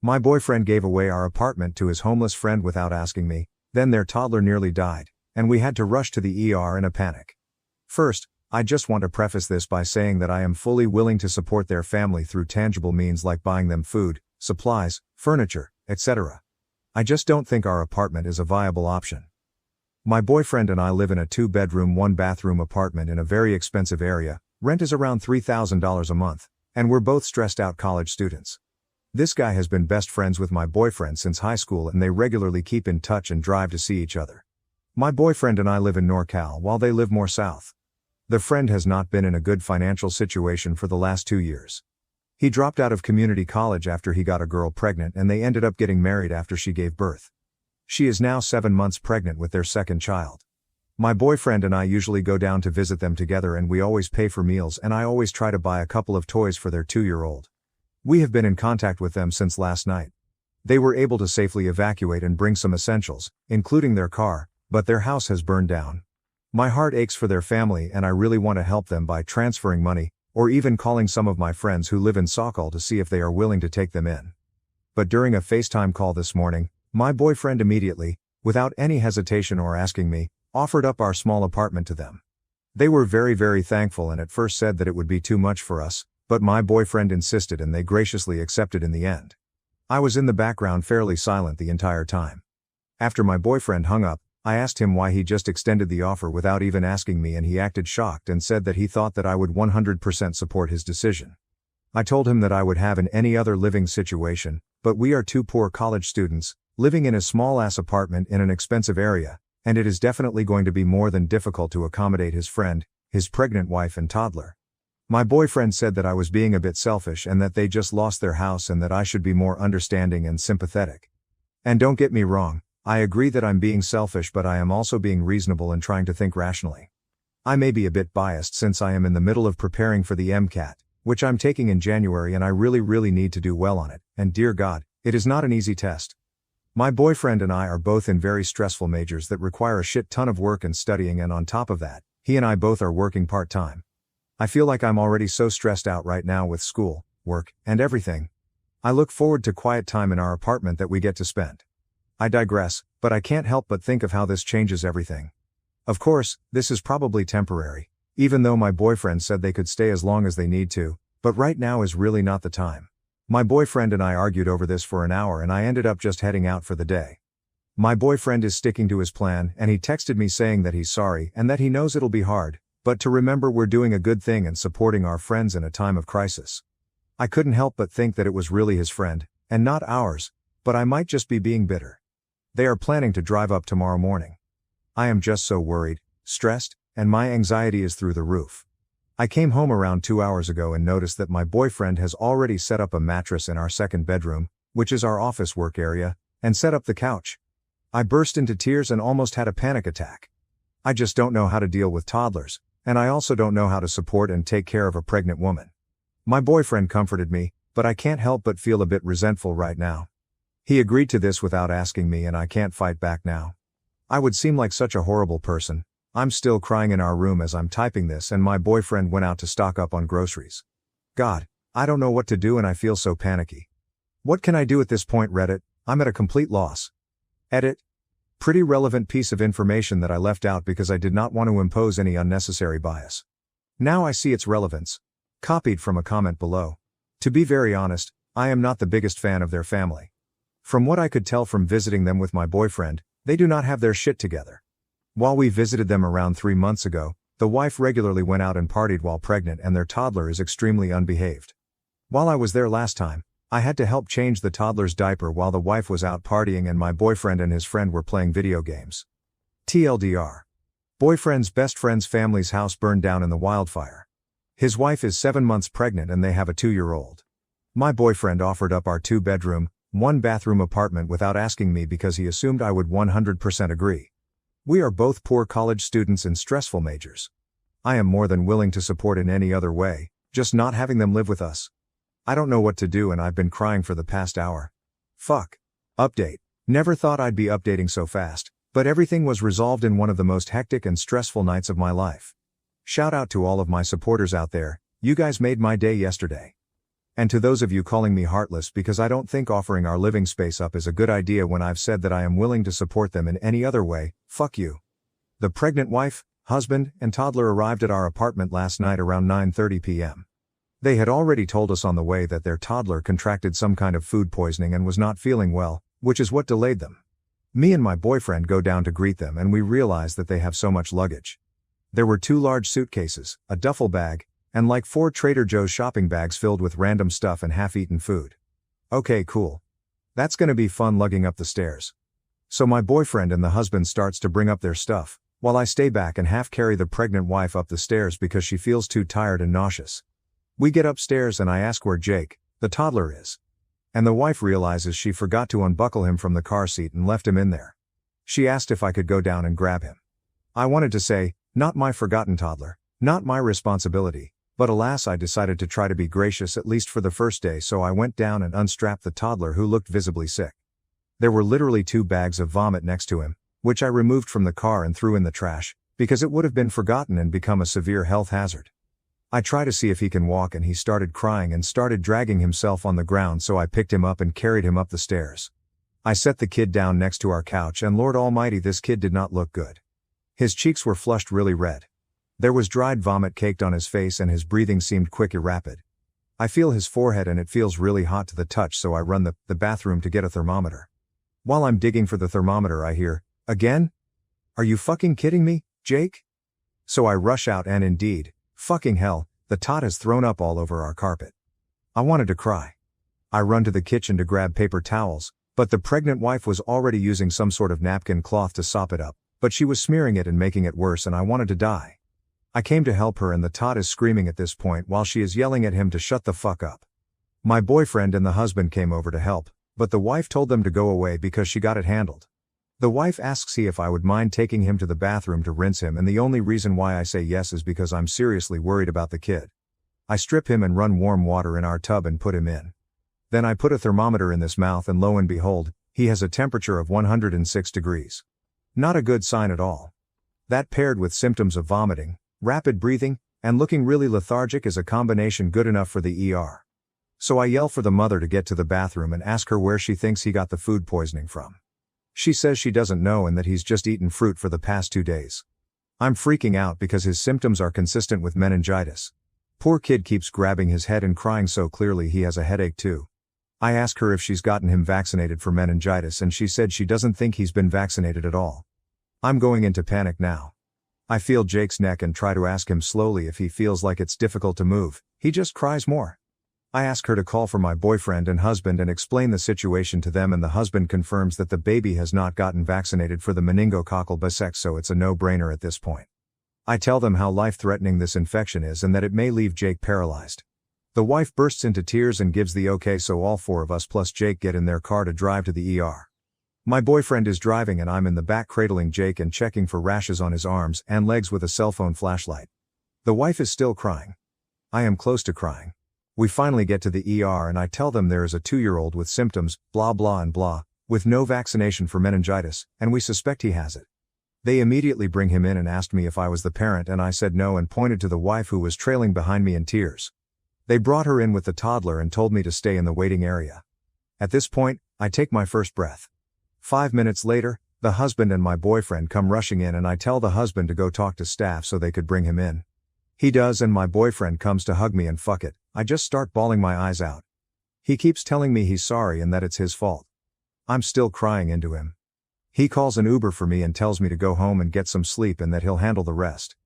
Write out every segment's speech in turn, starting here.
My boyfriend gave away our apartment to his homeless friend without asking me, then their toddler nearly died, and we had to rush to the ER in a panic. First, I just want to preface this by saying that I am fully willing to support their family through tangible means like buying them food, supplies, furniture, etc. I just don't think our apartment is a viable option. My boyfriend and I live in a 2-bedroom, 1-bathroom apartment in a very expensive area. Rent is around $3,000 a month, and we're both stressed out college students. This guy has been best friends with my boyfriend since high school and they regularly keep in touch and drive to see each other. My boyfriend and I live in NorCal while they live more south. The friend has not been in a good financial situation for the last 2 years. He dropped out of community college after he got a girl pregnant and they ended up getting married after she gave birth. She is now 7 months pregnant with their second child. My boyfriend and I usually go down to visit them together and we always pay for meals and I always try to buy a couple of toys for their 2-year-old. We have been in contact with them since last night. They were able to safely evacuate and bring some essentials, including their car, but their house has burned down. My heart aches for their family and I really want to help them by transferring money, or even calling some of my friends who live in Sokol to see if they are willing to take them in. But during a FaceTime call this morning, my boyfriend immediately, without any hesitation or asking me, offered up our small apartment to them. They were very thankful and at first said that it would be too much for us, but my boyfriend insisted and they graciously accepted in the end. I was in the background fairly silent the entire time. After my boyfriend hung up, I asked him why he just extended the offer without even asking me and he acted shocked and said that he thought that I would 100% support his decision. I told him that I would have in any other living situation, but we are 2 poor college students, living in a small-ass apartment in an expensive area, and it is definitely going to be more than difficult to accommodate his friend, his pregnant wife and toddler. My boyfriend said that I was being a bit selfish and that they just lost their house and that I should be more understanding and sympathetic. And don't get me wrong, I agree that I'm being selfish but I am also being reasonable and trying to think rationally. I may be a bit biased since I am in the middle of preparing for the MCAT, which I'm taking in January and I really need to do well on it, and dear God, it is not an easy test. My boyfriend and I are both in very stressful majors that require a shit ton of work and studying and on top of that, he and I both are working part-time. I feel like I'm already so stressed out right now with school, work, and everything. I look forward to quiet time in our apartment that we get to spend. I digress, but I can't help but think of how this changes everything. Of course, this is probably temporary, even though my boyfriend said they could stay as long as they need to, but right now is really not the time. My boyfriend and I argued over this for an hour and I ended up just heading out for the day. My boyfriend is sticking to his plan and he texted me saying that he's sorry and that he knows it'll be hard, but to remember we're doing a good thing and supporting our friends in a time of crisis. I couldn't help but think that it was really his friend, and not ours, but I might just be being bitter. They are planning to drive up tomorrow morning. I am just so worried, stressed, and my anxiety is through the roof. I came home around 2 hours ago and noticed that my boyfriend has already set up a mattress in our second bedroom, which is our office work area, and set up the couch. I burst into tears and almost had a panic attack. I just don't know how to deal with toddlers, and I also don't know how to support and take care of a pregnant woman. My boyfriend comforted me, but I can't help but feel a bit resentful right now. He agreed to this without asking me and I can't fight back now. I would seem like such a horrible person. I'm still crying in our room as I'm typing this and my boyfriend went out to stock up on groceries. God, I don't know what to do and I feel so panicky. What can I do at this point, Reddit? I'm at a complete loss. Edit. Pretty relevant piece of information that I left out because I did not want to impose any unnecessary bias. Now I see its relevance. Copied from a comment below. To be very honest, I am not the biggest fan of their family. From what I could tell from visiting them with my boyfriend, they do not have their shit together. While we visited them around 3 months ago, the wife regularly went out and partied while pregnant and their toddler is extremely unbehaved. While I was there last time, I had to help change the toddler's diaper while the wife was out partying and my boyfriend and his friend were playing video games. TLDR. Boyfriend's best friend's family's house burned down in the wildfire. His wife is 7 months pregnant and they have a 2-year-old. My boyfriend offered up our 2-bedroom, 1-bathroom apartment without asking me because he assumed I would 100% agree. We are both poor college students in stressful majors. I am more than willing to support in any other way, just not having them live with us. I don't know what to do and I've been crying for the past hour. Fuck. Update. Never thought I'd be updating so fast, but everything was resolved in one of the most hectic and stressful nights of my life. Shout out to all of my supporters out there, you guys made my day yesterday. And to those of you calling me heartless because I don't think offering our living space up is a good idea when I've said that I am willing to support them in any other way, fuck you. The pregnant wife, husband, and toddler arrived at our apartment last night around 9:30 p.m. They had already told us on the way that their toddler contracted some kind of food poisoning and was not feeling well, which is what delayed them. Me and my boyfriend go down to greet them and we realize that they have so much luggage. There were 2 large suitcases, a duffel bag, and like 4 Trader Joe's shopping bags filled with random stuff and half-eaten food. Okay, cool. That's gonna be fun lugging up the stairs. So my boyfriend and the husband starts to bring up their stuff, while I stay back and half carry the pregnant wife up the stairs because she feels too tired and nauseous. We get upstairs and I ask where Jake, the toddler, is. And the wife realizes she forgot to unbuckle him from the car seat and left him in there. She asked if I could go down and grab him. I wanted to say, not my forgotten toddler, not my responsibility. But alas, I decided to try to be gracious at least for the first day, so I went down and unstrapped the toddler who looked visibly sick. There were literally 2 bags of vomit next to him, which I removed from the car and threw in the trash, because it would have been forgotten and become a severe health hazard. I try to see if he can walk and he started crying and started dragging himself on the ground, so I picked him up and carried him up the stairs. I set the kid down next to our couch and Lord Almighty, this kid did not look good. His cheeks were flushed really red. There was dried vomit caked on his face and his breathing seemed quick and rapid. I feel his forehead and it feels really hot to the touch, so I run the bathroom to get a thermometer. While I'm digging for the thermometer I hear, "Again? Are you fucking kidding me, Jake?" So I rush out and indeed, fucking hell, the tot has thrown up all over our carpet. I wanted to cry. I run to the kitchen to grab paper towels, but the pregnant wife was already using some sort of napkin cloth to sop it up, but she was smearing it and making it worse and I wanted to die. I came to help her and the tot is screaming at this point while she is yelling at him to shut the fuck up. My boyfriend and the husband came over to help, but the wife told them to go away because she got it handled. The wife asks if I would mind taking him to the bathroom to rinse him, and the only reason why I say yes is because I'm seriously worried about the kid. I strip him and run warm water in our tub and put him in. Then I put a thermometer in his mouth and lo and behold, he has a temperature of 106 degrees. Not a good sign at all. That paired with symptoms of vomiting, rapid breathing, and looking really lethargic is a combination good enough for the ER. So I yell for the mother to get to the bathroom and ask her where she thinks he got the food poisoning from. She says she doesn't know and that he's just eaten fruit for the past 2 days. I'm freaking out because his symptoms are consistent with meningitis. Poor kid keeps grabbing his head and crying, so clearly he has a headache too. I ask her if she's gotten him vaccinated for meningitis and she said she doesn't think he's been vaccinated at all. I'm going into panic now. I feel Jake's neck and try to ask him slowly if he feels like it's difficult to move. He just cries more. I ask her to call for my boyfriend and husband and explain the situation to them, and the husband confirms that the baby has not gotten vaccinated for the meningococcal bisex, so it's a no-brainer at this point. I tell them how life-threatening this infection is and that it may leave Jake paralyzed. The wife bursts into tears and gives the okay, so all 4 of us plus Jake get in their car to drive to the ER. My boyfriend is driving and I'm in the back cradling Jake and checking for rashes on his arms and legs with a cell phone flashlight. The wife is still crying. I am close to crying. We finally get to the ER and I tell them there is a 2-year-old with symptoms, blah blah and blah, with no vaccination for meningitis, and we suspect he has it. They immediately bring him in and asked me if I was the parent, and I said no and pointed to the wife who was trailing behind me in tears. They brought her in with the toddler and told me to stay in the waiting area. At this point, I take my first breath. 5 minutes later, the husband and my boyfriend come rushing in and I tell the husband to go talk to staff so they could bring him in. He does and my boyfriend comes to hug me and fuck it, I just start bawling my eyes out. He keeps telling me he's sorry and that it's his fault. I'm still crying into him. He calls an Uber for me and tells me to go home and get some sleep and that he'll handle the rest.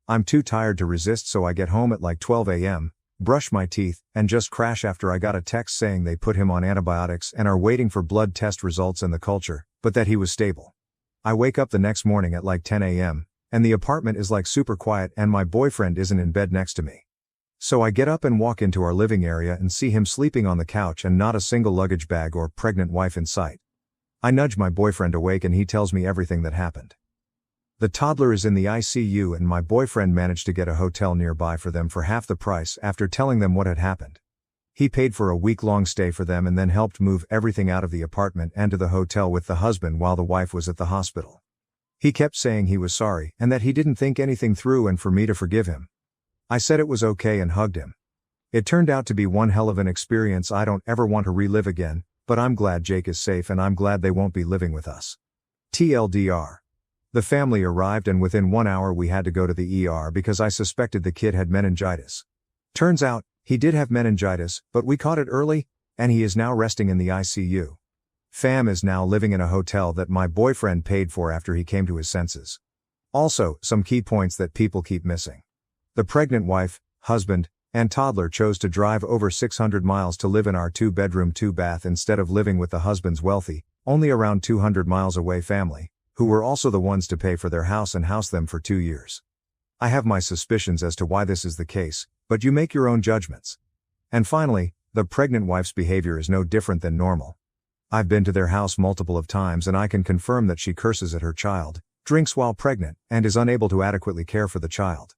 I'm too tired to resist, so I get home at like 12 a.m., brush my teeth, and just crash after I got a text saying they put him on antibiotics and are waiting for blood test results and the culture, but that he was stable. I wake up the next morning at like 10 a.m., and the apartment is like super quiet and my boyfriend isn't in bed next to me. So I get up and walk into our living area and see him sleeping on the couch and not a single luggage bag or pregnant wife in sight. I nudge my boyfriend awake and he tells me everything that happened. The toddler is in the ICU and my boyfriend managed to get a hotel nearby for them for half the price after telling them what had happened. He paid for a week-long stay for them and then helped move everything out of the apartment and to the hotel with the husband while the wife was at the hospital. He kept saying he was sorry and that he didn't think anything through and for me to forgive him. I said it was okay and hugged him. It turned out to be one hell of an experience I don't ever want to relive again, but I'm glad Jake is safe and I'm glad they won't be living with us. TLDR. The family arrived and within 1 hour we had to go to the ER because I suspected the kid had meningitis. Turns out, he did have meningitis, but we caught it early, and he is now resting in the ICU. Fam is now living in a hotel that my boyfriend paid for after he came to his senses. Also, some key points that people keep missing. The pregnant wife, husband, and toddler chose to drive over 600 miles to live in our 2-bedroom 2-bath instead of living with the husband's wealthy, only around 200 miles away family, who were also the ones to pay for their house and house them for 2 years. I have my suspicions as to why this is the case, but you make your own judgments. And finally, the pregnant wife's behavior is no different than normal. I've been to their house multiple of times and I can confirm that she curses at her child, drinks while pregnant, and is unable to adequately care for the child.